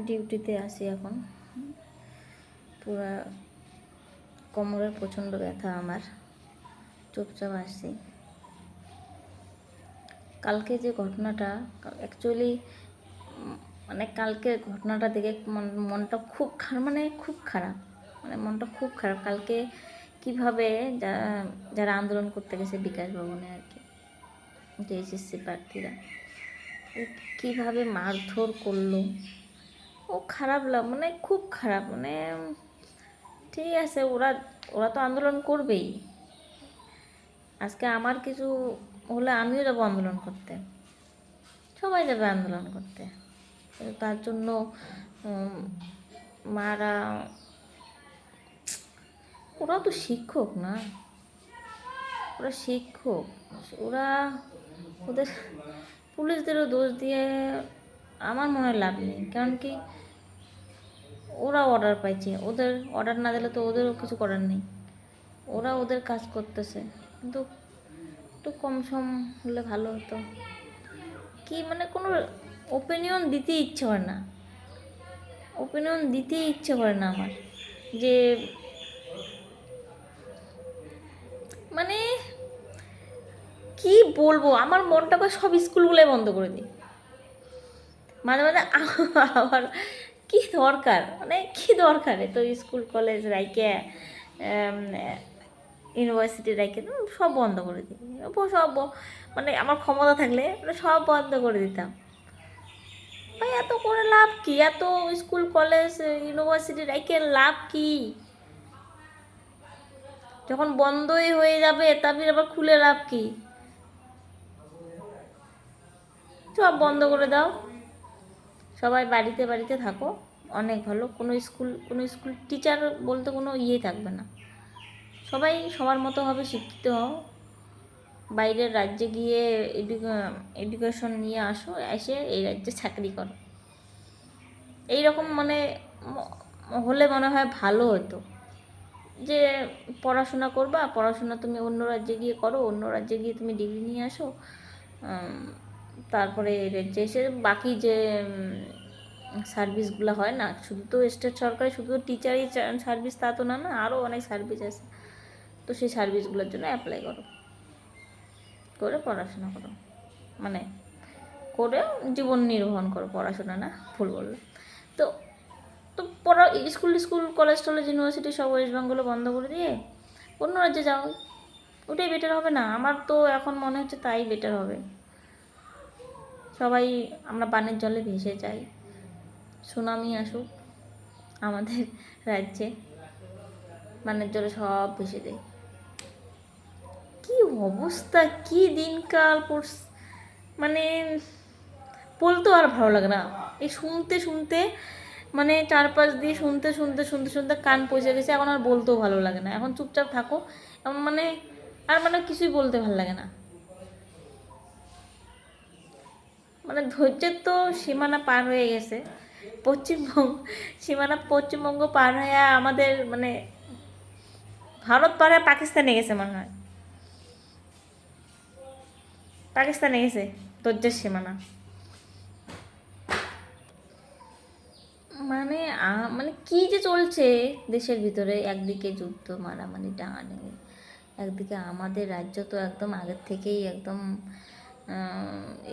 ডিউটিতে আসি এখন। পুরা কোমরের প্রচণ্ড ব্যথা আমার, চুপচাপ আসছি। কালকে যে ঘটনাটা, অ্যাকচুয়ালি মানে কালকে ঘটনাটা দেখে মনটা খুব খারাপ, খুব খারাপ, মনটা খুব খারাপ। কালকে কিভাবে যারা আন্দোলন করতে গেছে বিকাশ ভবনে আর কি, যে এসএসসি প্রার্থীরা কীভাবে মারধর করলো, ও খারাপ খুব খারাপ। ঠিক আছে, ওরা ওরা তো আন্দোলন করবেই। আজকে আমার কিছু হলে আমিও যাবো আন্দোলন করতে, সবাই যাবে আন্দোলন করতে। তার জন্য মারা, ওরা তো শিক্ষক না, ওরা শিক্ষক, ওরা ওদের পুলিশদেরও দোষ দিয়ে আমার মনে হয় লাভ নেই। কারণ কি, ওরা অর্ডার পাইছে, ওদের অর্ডার না দিলে তো ওদেরও কিছু করার নেই। ওরা ওদের কাজ করতেছে, কিন্তু একটু কম সম হলে ভালো হতো। কি কোনো ওপিনিয়ন দিতে ইচ্ছে করে না, ওপিনিয়ন দিতে ইচ্ছে করে না আমার। যে কি বলবো, আমার মনটা বা সব স্কুলগুলোই বন্ধ করে দিই মাঝে মাঝে। আবার কি দরকার, কি দরকার তো স্কুল কলেজ রাইকে, ইউনিভার্সিটি রাইকে সব বন্ধ করে দিই। সব আমার ক্ষমতা থাকলে সব বন্ধ করে দিতাম। ভাই এত করে লাভ কি, এত স্কুল কলেজ ইউনিভার্সিটি রাইকে লাভ কি? যখন বন্ধই হয়ে যাবে তারপরে আবার খুলে লাভ কি? সব বন্ধ করে দাও, সবাই বাড়িতে বাড়িতে থাকো, অনেক ভালো। কোনো স্কুল টিচার বলতে কোনো ইয়ে থাকবে না, সবাই সবার মতো হবে, শিক্ষিত হও, বাইরের রাজ্যে গিয়ে এডুকেশন নিয়ে আসো, এসে এই রাজ্যে চাকরি করো। এইরকম হলে মনে হয় ভালো হতো। যে পড়াশোনা করবা, পড়াশোনা তুমি অন্য রাজ্যে গিয়ে করো, অন্য রাজ্যে গিয়ে তুমি ডিগ্রি নিয়ে আসো, তারপরে রাজ্যে এসে বাকি যে সার্ভিসগুলো হয় না, শুধু তো স্টেট সরকারি শুধু টিচারই সার্ভিস তা তো না, আরও অনেক সার্ভিস আছে। তো সেই সার্ভিসগুলোর জন্য অ্যাপ্লাই করো, করে পড়াশোনা করো, করে জীবন নির্বাহন করো, পড়াশোনা না, ভুল বললো। তো তো স্কুল কলেজ টলেজ ইউনিভার্সিটি সব ওয়েস্ট বেঙ্গলে বন্ধ করে দিয়ে অন্য রাজ্যে যাও, ওটাই বেটার হবে না? আমার তো এখন মনে হচ্ছে তাই বেটার হবে। সবাই আমরা পানির জলে ভেসে যাই, সুনামি আসুক আমাদের রাজ্যে, পানির জলে সব ভেসে যায়। কি অবস্থা, কি দিনকাল পড়ছে, বলতেও আর ভালো লাগে না। এই শুনতে শুনতে চারপাশ দিয়ে শুনতে শুনতে শুনতে শুনতে কান পচে গেছে, এখন আর বলতেও ভালো লাগে না। এখন চুপচাপ থাকো, এমন আর কিছুই বলতে ভালো লাগে না। ধৈর্যের তো সীমানা পার হয়ে গেছে। পশ্চিমবঙ্গ পার হয়ে আমাদের ভারত পার হয়ে পাকিস্তানে গেছে মনে হয়, পাকিস্তানে গেছে ধৈর্যের সীমানা। কি যে চলছে দেশের ভিতরে, একদিকে যুদ্ধ, মারামারি, টাঙাটাঙি, একদিকে আমাদের রাজ্য তো একদম আগের থেকেই একদম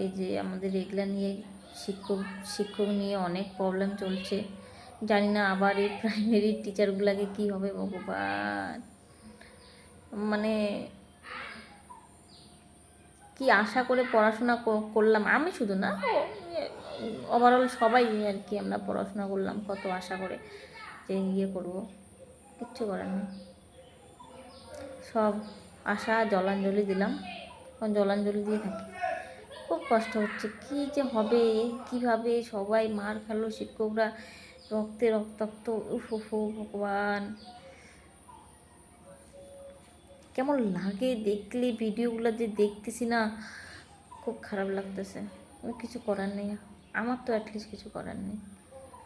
এই যে আমাদের এগুলা নিয়ে শিক্ষক নিয়ে অনেক প্রবলেম চলছে। জানি না আবার এই প্রাইমারি টিচারগুলোকে কী হবে ভগবান। কি আশা করে পড়াশোনা করলাম, আমি শুধু না, ওভারঅল সবাই আর কি, আমরা পড়াশোনা করলাম কত আশা করে যে ইয়ে করবো, কিচ্ছু করার নেই। সব আশা জলাঞ্জলি দিলাম, এখন জলাঞ্জলি দিয়ে থাকি। খুব কষ্ট হচ্ছে, কি যে হবে, কিভাবে সবাই মার খেলো, শিক্ষকরা রক্তে রক্তাক্ত, উফ ভগবান। কেমন লাগে দেখলে ভিডিওগুলো, যে দেখতেছি না, খুব খারাপ লাগতেছে। কিছু করার নেই, আমার তো অ্যাটলিস্ট কিছু করার নেই,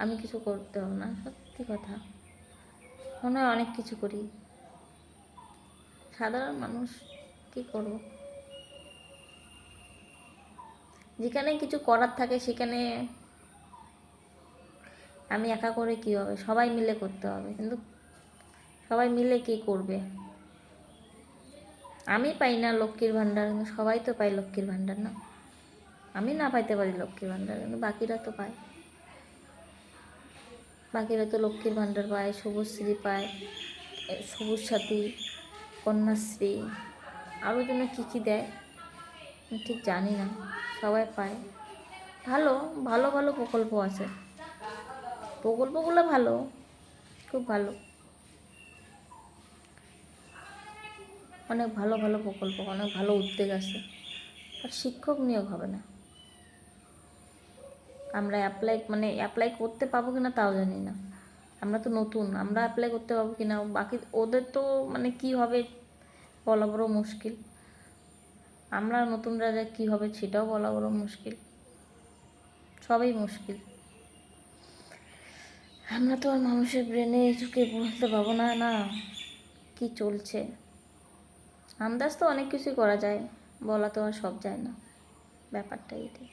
আমি কিছু করতে হবে না, সত্যি কথা। মনে হয় অনেক কিছু করি, সাধারণ মানুষ কি করব। যেখানে কিছু করার থাকে সেখানে আমি একা করে কী হবে, সবাই মিলে করতে হবে, কিন্তু সবাই মিলে কে করবে? আমি পাই না লক্ষ্মীর ভাণ্ডার, কিন্তু সবাই তো পায় লক্ষ্মীর ভাণ্ডার না? আমি না পাইতে পারি লক্ষ্মীর ভাণ্ডার, কিন্তু বাকিরা তো পায়। বাকিরা তো লক্ষ্মীর ভাণ্ডার পায়, শুভশ্রী পায়, সবুজ সাথী, কন্যাশ্রী, আরও যেন কী কী দেয় আমি ঠিক জানি না, সবাই পায়। ভালো ভালো ভালো প্রকল্প আছে, প্রকল্পগুলো ভালো, খুব ভালো, অনেক ভালো ভালো প্রকল্প, অনেক ভালো উদ্যোগ আছে। আর শিক্ষক নিয়োগ হবে না, আমরা অ্যাপ্লাই করতে পাবো কিনা তাও জানি না। আমরা তো নতুন, আমরা অ্যাপ্লাই করতে পাবো কিনা, বাকি ওদের তো কী হবে বলা বড় মুশকিল। আমরা নতুন রাজা কী হবে সেটাও বলা বড় মুশকিল, সবই মুশকিল। আমরা তো আর মানুষের ব্রেনে ঢুকে বলতে পাবো না না কি চলছে। আন্দাজ তো অনেক কিছুই করা যায়, বলা তো আর সব যায় না, ব্যাপারটা এটাই।